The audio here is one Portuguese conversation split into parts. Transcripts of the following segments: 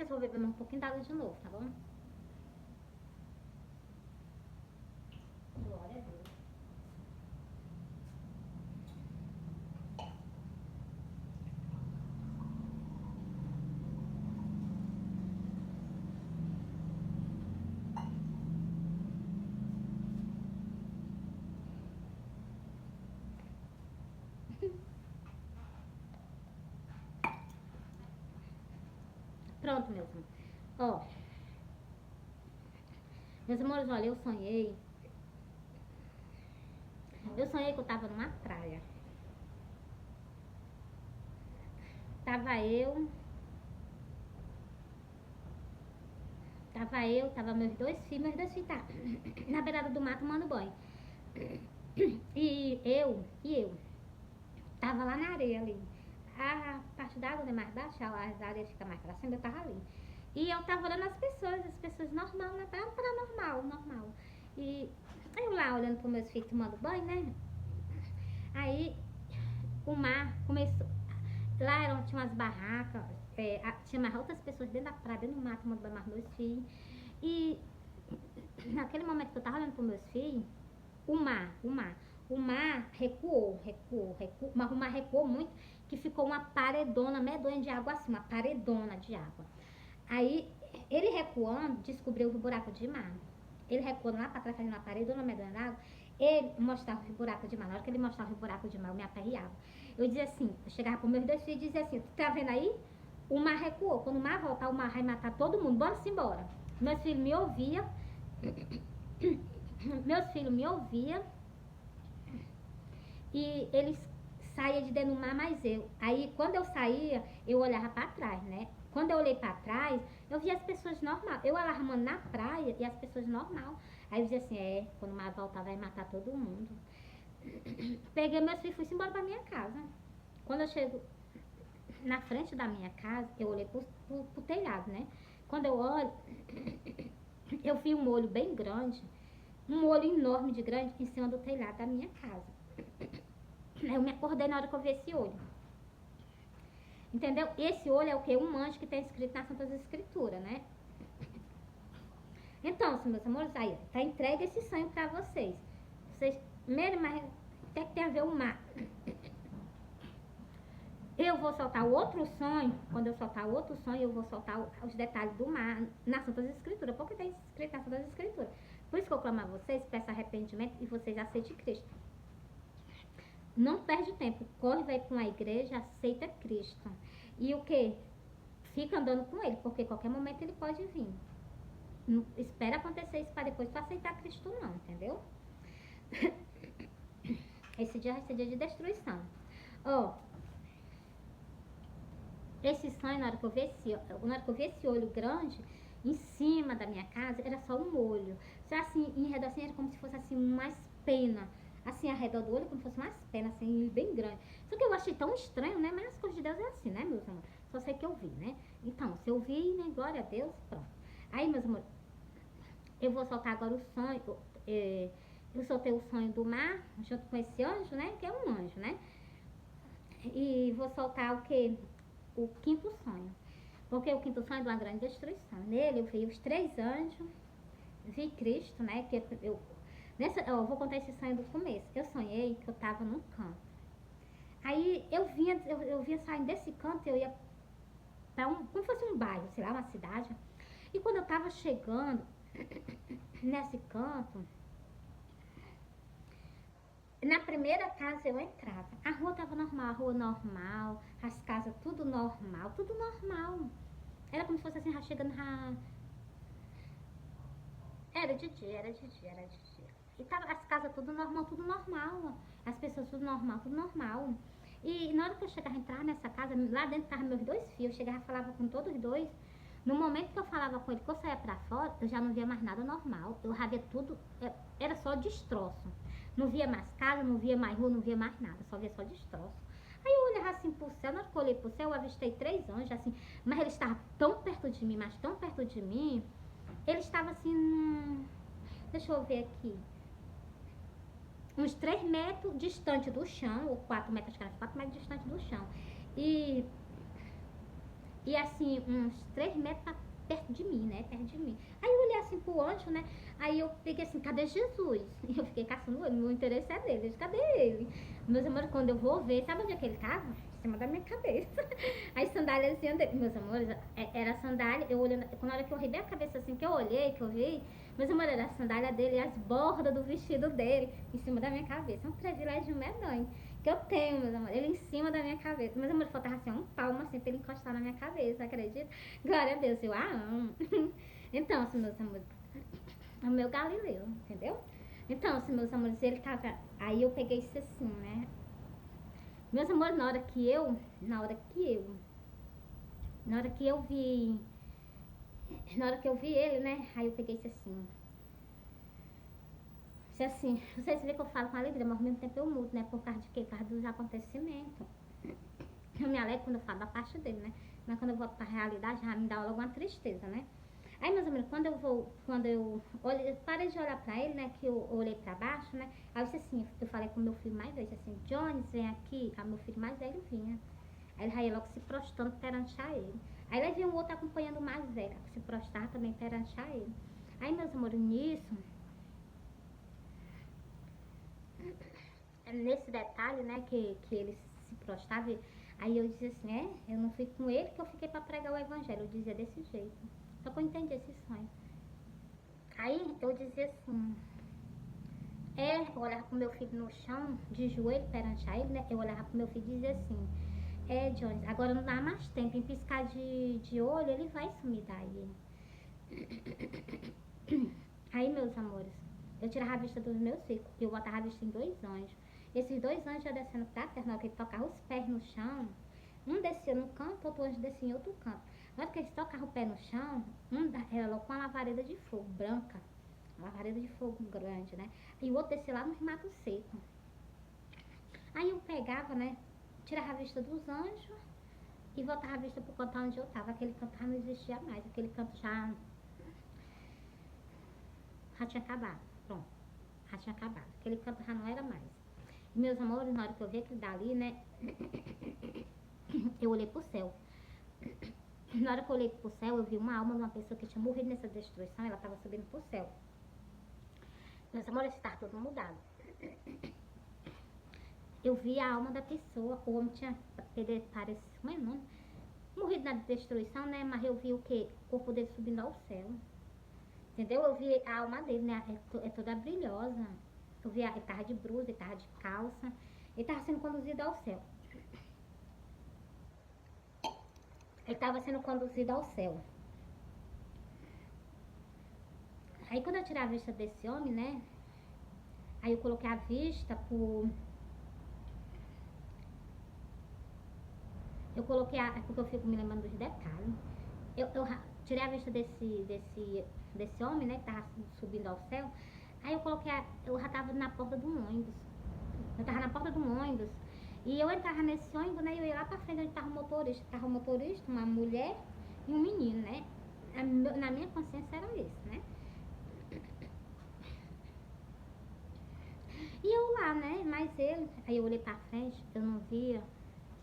sei se eu vou beber mais um pouquinho d'água de novo, tá bom? Glória a Deus. Pronto, meus amores. Ó, meus amores, olha, eu sonhei que eu tava numa praia. Tava meus dois filhos tá na beirada do mar tomando banho. E eu tava lá na areia ali. A parte da água é mais baixa, a areia fica mais pra cima, eu tava ali. E eu tava olhando as pessoas normal, né? Normal. E eu lá olhando pros meus filhos tomando banho, né? Aí o mar começou. Lá tinha umas barracas, tinha mais outras pessoas dentro da praia, dentro do mar, tomando banho, mais meus filhos. E naquele momento que eu tava olhando pros meus filhos, o mar recuou, mas o mar recuou muito, que ficou uma paredona medonha de água assim, uma paredona de água. Aí, ele recuando, descobriu o buraco de mar. Ele recuando lá pra trás, fazendo uma paredona medonha de água, ele mostrava o buraco de mar. Na hora que ele mostrava o buraco de mar, eu me aperreava. Eu dizia assim, eu chegava pros meus dois filhos e dizia assim, tu tá vendo aí? O mar recuou. Quando o mar voltar, o mar vai matar todo mundo. Bora-se embora. Meus filhos me ouviam. E eles saíam de dentro do mar, mas eu. Aí, quando eu saía, eu olhava pra trás, né? Quando eu olhei pra trás, eu via as pessoas normal. Eu alarmando na praia e as pessoas normal. Aí eu dizia assim, quando o mar voltar, vai matar todo mundo. Peguei meus filhos e fui embora pra minha casa. Quando eu chego na frente da minha casa, eu olhei pro telhado, né? Quando eu olho, eu vi um olho bem grande, um olho enorme de grande em cima do telhado da minha casa. Eu me acordei na hora que eu vi esse olho. Entendeu? Esse olho é o que? Um anjo que está escrito nas Santas Escrituras, né? Então, meus amores, aí, tá entregue esse sonho pra vocês. Primeiro, mas tem que ter a ver o mar. Eu vou soltar o outro sonho. Quando eu soltar o outro sonho, eu vou soltar os detalhes do mar nas Santas Escrituras. Porque tem escrito nas Santas Escrituras. Por isso que eu clamo a vocês, peço arrependimento e vocês aceitem Cristo. Não perde tempo, corre, vai para uma igreja, aceita Cristo. E o que? Fica andando com ele, porque qualquer momento ele pode vir. Não espera acontecer isso para depois tu aceitar Cristo não, entendeu? Esse dia vai ser dia de destruição. Esse sonho, na hora que eu vi esse olho grande, em cima da minha casa, era só um olho. Só assim, em redor assim, era como se fosse assim, umas penas. Assim, ao redor do olho, como se fosse umas penas, assim, bem grandes. Só que eu achei tão estranho, né? Mas as coisas de Deus é assim, né, meus amores? Só sei que eu vi, né? Então, se eu vi, né, glória a Deus, pronto. Aí, meus amores, eu vou soltar agora o sonho. Eu soltei o sonho do mar, junto com esse anjo, né? Que é um anjo, né? E vou soltar o quê? O quinto sonho. Porque o quinto sonho é de uma grande destruição. Nele eu vi os 3 anjos, vi Cristo, né? Que eu vou contar esse sonho do começo. Eu sonhei que eu estava num campo. Aí eu vinha saindo desse canto, eu ia para como fosse um bairro, sei lá, uma cidade. E quando eu estava chegando nesse canto, na primeira casa eu entrava. A rua estava normal, a rua normal, as casas tudo normal. Era como se fosse assim, já chegando Era de dia. E tava as casas tudo normal. As pessoas tudo normal. E na hora que eu chegava a entrar nessa casa, lá dentro estavam meus 2 filhos, eu chegava e falava com todos os 2. No momento que eu falava com ele, que eu saía pra fora, eu já não via mais nada normal. Eu já via tudo, era só destroço. Não via mais casa, não via mais rua, não via mais nada, só via só destroço. Aí eu olhava assim pro céu, na hora que eu olhei pro céu, eu avistei 3 anjos, assim, mas ele estava tão perto de mim, mas tão perto de mim, ele estava assim, deixa eu ver aqui, uns 3 metros distante do chão, ou 4 metros, acho que era 4 metros distante do chão. E E assim, uns 3 metros perto de mim, né? Perto de mim. Aí eu olhei assim pro anjo, né? Aí eu peguei assim, cadê Jesus? E eu fiquei caçando ele, meu interesse é dele, cadê ele? Meus amores, quando eu vou ver, sabe onde é que ele tava? Em cima da minha cabeça. As sandálias assim, meus amores, era a sandália, eu olhando, na hora que eu arrebei a cabeça assim, que eu olhei, que eu vi, meus amores, era a sandália dele e as bordas do vestido dele em cima da minha cabeça. É um privilégio medonho que eu tenho, meus amores, ele em cima da minha cabeça. Meus amores, faltava assim, um palmo assim pra ele encostar na minha cabeça, acredita? Glória a Deus, eu amo. Então, assim, meus amores, é o meu Galileu, entendeu? Então, assim, meus amores, ele tava. Aí eu peguei isso assim, né? Meus amores, na hora que eu vi, na hora que eu vi ele, né? Aí eu peguei isso assim. Isso assim, vocês veem que eu falo com alegria, mas ao mesmo tempo eu mudo, né? Por causa de quê? Por causa dos acontecimentos. Eu me alegro quando eu falo da parte dele, né? Mas quando eu volto pra realidade, já me dá logo uma tristeza, né? Aí, meus amigos, quando eu olhei, parei de olhar pra ele, né, que eu olhei pra baixo, né, aí eu disse assim, eu falei com meu filho mais velho, disse assim, Jones, vem aqui, aí meu filho mais velho vinha. Aí ele ia logo se prostrando perante a ele. Aí ele vinha um outro acompanhando o mais velho, se prostrar também perante a ele. Aí, meus amores, nesse detalhe, né, que ele se prostrava, aí eu dizia assim, eu não fui com ele que eu fiquei pra pregar o evangelho, eu dizia desse jeito. Só que eu entendi esse sonho. Aí eu dizia assim, eu olhava pro meu filho no chão, de joelho perante a ele, né? Eu olhava pro meu filho e dizia assim, Jones, agora não dá mais tempo, em piscar de olho ele vai sumir daí. Aí, meus amores, eu tirava a vista dos meus filhos, eu botava a vista em 2 anjos. Esses 2 anjos já descendo pra terra, na hora que ele tocava os pés no chão, um descia num canto, outro anjo descia em outro canto. Na hora que eles tocavam o pé no chão, era logo com uma lavareda de fogo branca, uma lavareda de fogo grande, né? E o outro descia lá no mato seco. Aí eu pegava, né? Tirava a vista dos anjos e voltava a vista pro canto onde eu tava. Aquele canto já não existia mais, aquele canto já tinha acabado. Pronto, já tinha acabado. Aquele canto já não era mais. E, meus amores, na hora que eu vi aquilo dali, né? Eu olhei pro céu. Na hora que eu olhei pro céu, eu vi uma alma de uma pessoa que tinha morrido nessa destruição, ela estava subindo pro céu. Meus amores, estava tudo mudado. Eu vi a alma da pessoa, o homem tinha parecido, como é o nome? Morrido na destruição, né? Mas eu vi o quê? O corpo dele subindo ao céu. Entendeu? Eu vi a alma dele, né? É toda brilhosa. Eu vi, ele tava de blusa, ele tava de calça. Ele tava sendo conduzido ao céu. Ele tava sendo conduzido ao céu. Aí quando eu tirei a vista desse homem, né? Aí eu coloquei a vista por... Eu coloquei a... Porque eu fico me lembrando dos detalhes. Eu tirei a vista desse homem, né? Que tava subindo ao céu. Aí eu coloquei eu já tava na porta do ônibus. Eu tava na porta do ônibus. E eu entrava nesse ônibus, né? E eu ia lá pra frente onde tava o motorista. Tava o motorista, uma mulher e um menino, né? Na minha consciência era isso, né? E eu lá, né? Mas ele... Aí eu olhei pra frente, eu não via...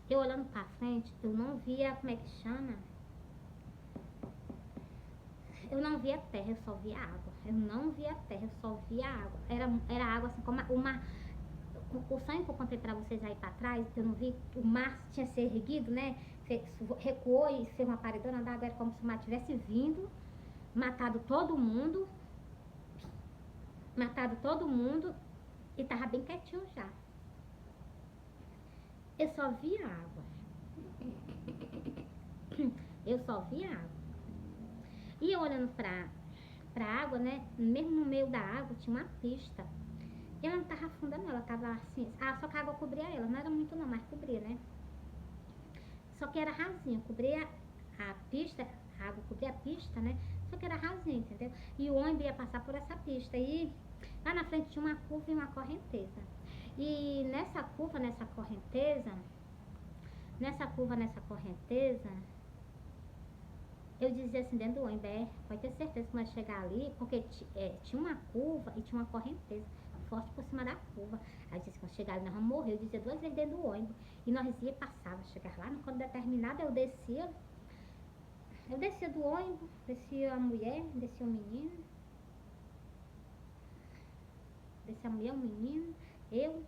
Eu olhando pra frente, eu não via... Como é que chama? Eu não via terra, eu só via água. Eu não via terra, eu só via água. Era água assim como o mar. O sonho que eu contei pra vocês aí pra trás, eu não vi, o mar tinha se erguido, né? Recuou e fez uma paredona d'água, era como se o mar tivesse vindo, matado todo mundo e tava bem quietinho já. Eu só via água. Eu só via água. E eu olhando pra água, né? Mesmo no meio da água tinha uma pista. E ela não tava afundando, ela tava assim. Só que a água cobria ela. Não era muito não, mas cobria, né? Só que era rasinho, cobria a pista, a água cobria a pista, né? Só que era rasinho, entendeu? E o ônibus ia passar por essa pista. E lá na frente tinha uma curva e uma correnteza. E nessa correnteza, eu dizia assim dentro do ônibus, pode ter certeza que nós chegar ali, porque tinha uma curva e tinha uma correnteza forte por cima da curva. Aí eu disse, quando chegar ali nós vamos morrer. Eu dizia 2 vezes dentro do ônibus. E nós ia passava, chegar lá, quando determinado eu descia, Eu descia do ônibus, descia a mulher, descia o menino, descia a mulher, o menino, eu.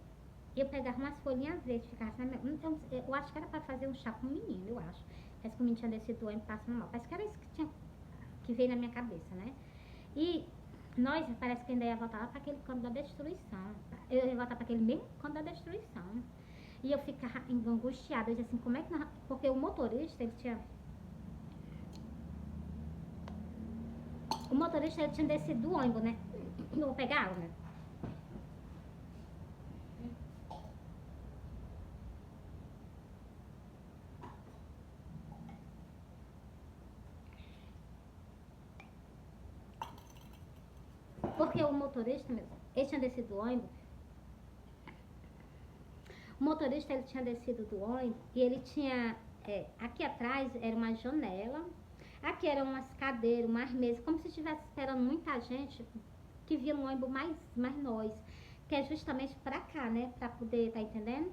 Eu pegava umas folhinhas verdes, ficava assim, então, eu acho que era pra fazer um chá com o menino, eu acho. Parece que o menino tinha descido do ônibus passando mal. Parece que era isso que veio na minha cabeça, né? E nós, parece que ainda ia voltar lá para aquele canto da destruição. Eu ia voltar para aquele mesmo canto da destruição. E eu ficava angustiada. Eu disse assim, como é que nós... Porque o motorista, ele tinha... O motorista, ele tinha descido do ônibus, né? Eu vou pegar água, né? Porque o motorista, mesmo, ele tinha descido do ônibus. O motorista, ele tinha descido do ônibus e ele tinha... aqui atrás era uma janela. Aqui eram umas cadeiras, umas mesas, como se estivesse esperando muita gente que via no ônibus mais nós. Que é justamente pra cá, né? Pra poder, tá entendendo?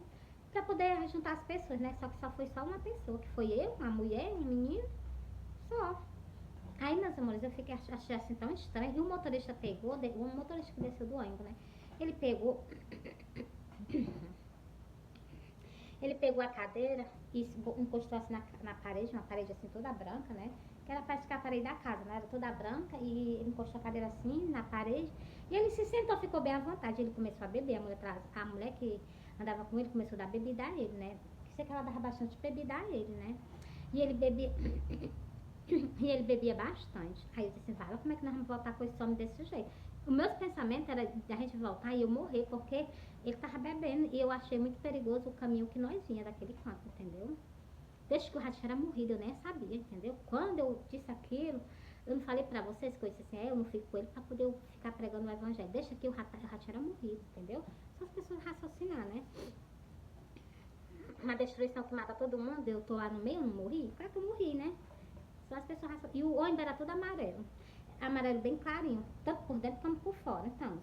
Pra poder juntar as pessoas, né? Só que só foi só uma pessoa, que foi eu, uma mulher, um menino, só. Aí, meus amores, eu fiquei achei assim tão estranho. E o motorista pegou, o motorista que desceu do ônibus, né? Ele pegou, ele pegou a cadeira e encostou assim na parede, uma parede assim toda branca, né? Que era parece que a parede da casa, né? Era toda branca e ele encostou a cadeira assim na parede. E ele se sentou, ficou bem à vontade. Ele começou a beber, a mulher que andava com ele começou a dar bebida a ele, né? Que sei que ela dava bastante bebida a ele, né? E ele bebia, e ele bebia bastante. Aí eu disse assim, fala, como é que nós vamos voltar com esse homem desse jeito? O meu pensamento era da gente voltar e eu morrer, porque ele tava bebendo e eu achei muito perigoso o caminho que nós vinha daquele canto, entendeu? Desde que o rato era morrido, eu nem sabia, entendeu? Quando eu disse aquilo, eu não falei pra vocês que eu disse assim, eu não fico com ele pra poder ficar pregando o evangelho. Deixa que o rato era morrido, entendeu? Só as pessoas raciocinar, né? Uma destruição que mata todo mundo, eu tô lá no meio, eu não morri? Claro que eu morri, né? Só as pessoas raciocinar. E o ônibus era todo amarelo. Amarelo bem clarinho, tanto por dentro como por fora, então.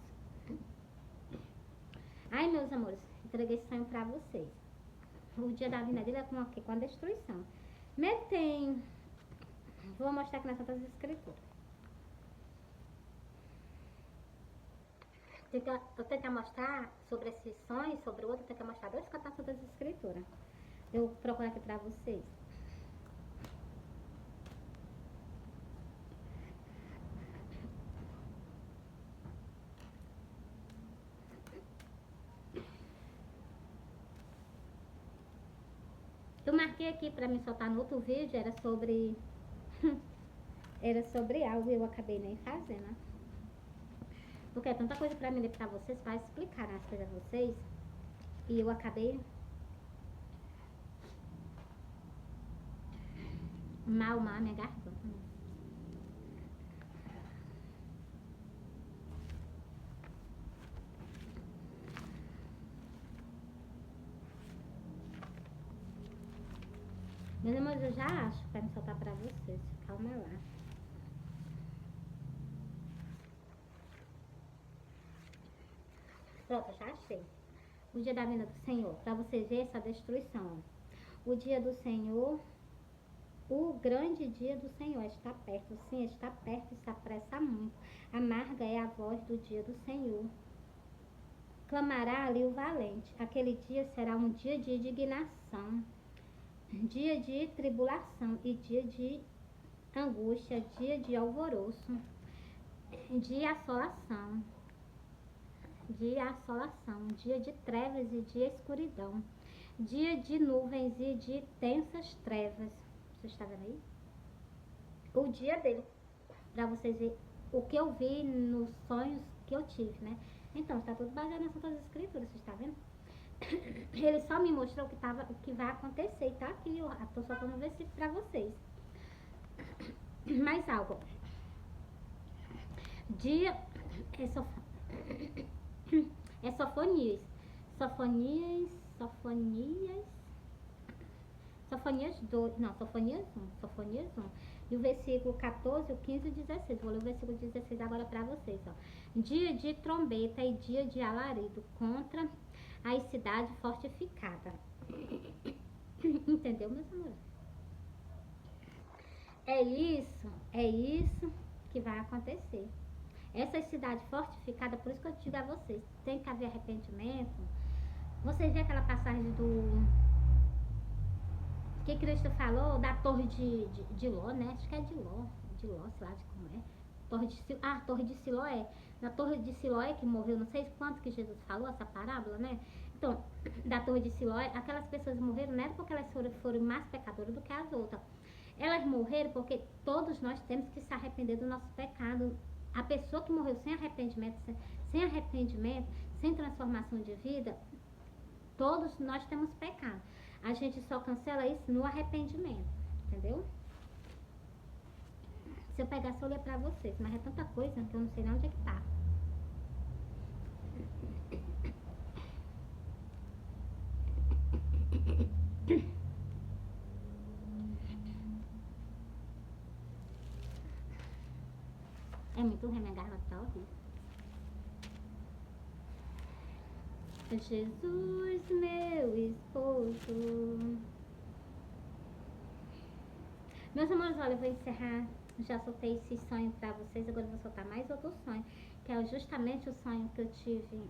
Ai, meus amores, entreguei esse sonho pra vocês. O dia da vinda dele é com a destruição. Metem. Vou mostrar aqui nas Santas Escrituras. Eu tenho mostrar sobre esses sonhos, sobre o outro, eu tenho que mostrar dois cantos das Santas Escrituras. Eu procuro aqui pra vocês. Eu marquei aqui pra me soltar no outro vídeo, era sobre. Era sobre algo e eu acabei nem fazendo. Porque é tanta coisa pra mim ler pra vocês, pra explicar as coisas a vocês. E eu acabei mal a minha garganta. Meus irmãos, eu já acho pra me soltar pra vocês. Calma lá. Pronto, já achei. O dia da vinda do Senhor, pra vocês verem essa destruição. O dia do Senhor, o grande dia do Senhor está perto. Sim, está perto e se apressa muito. Amarga é a voz do dia do Senhor. Clamará ali o valente. Aquele dia será um dia de indignação, dia de tribulação e dia de angústia, dia de alvoroço, de assolação, dia de trevas e de escuridão, dia de nuvens e de tensas trevas. Você está vendo aí? O dia dele, para vocês verem o que eu vi nos sonhos que eu tive, né? Então, está tudo baseado nas Santas Escrituras, você está vendo? Ele só me mostrou o que vai acontecer, e tá aqui, eu tô soltando um versículo para vocês. Mais algo. Dia é Sofonias. Sofonias 2, não, Sofonias 1. E o versículo 14, o 15 e o 16. Vou ler o versículo 16 agora para vocês, ó. Dia de trombeta e dia de alarido contra a cidade fortificada. Entendeu, meus amores? é isso que vai acontecer. Essa cidade fortificada, por isso que eu digo a vocês, tem que haver arrependimento. Vocês vê aquela passagem do que Cristo falou da torre de Ló, né? Acho que é de Ló, sei lá de como é. Torre de Siloé. Na torre de Siloé que morreu, não sei quanto que Jesus falou, essa parábola, né? Então, da torre de Siloé, aquelas pessoas morreram não é porque elas foram mais pecadoras do que as outras. Elas morreram porque todos nós temos que se arrepender do nosso pecado. A pessoa que morreu sem arrependimento, sem transformação de vida, todos nós temos pecado. A gente só cancela isso no arrependimento, entendeu? Se eu pegar só ler pra vocês, mas é tanta coisa que eu não sei nem onde é que tá. É muito ruim, minha garganta tá horrível. Jesus, meu esposo. Meus amores, olha, eu vou encerrar. Já soltei esse sonho pra vocês, agora eu vou soltar mais outro sonho, que é justamente o sonho que eu tive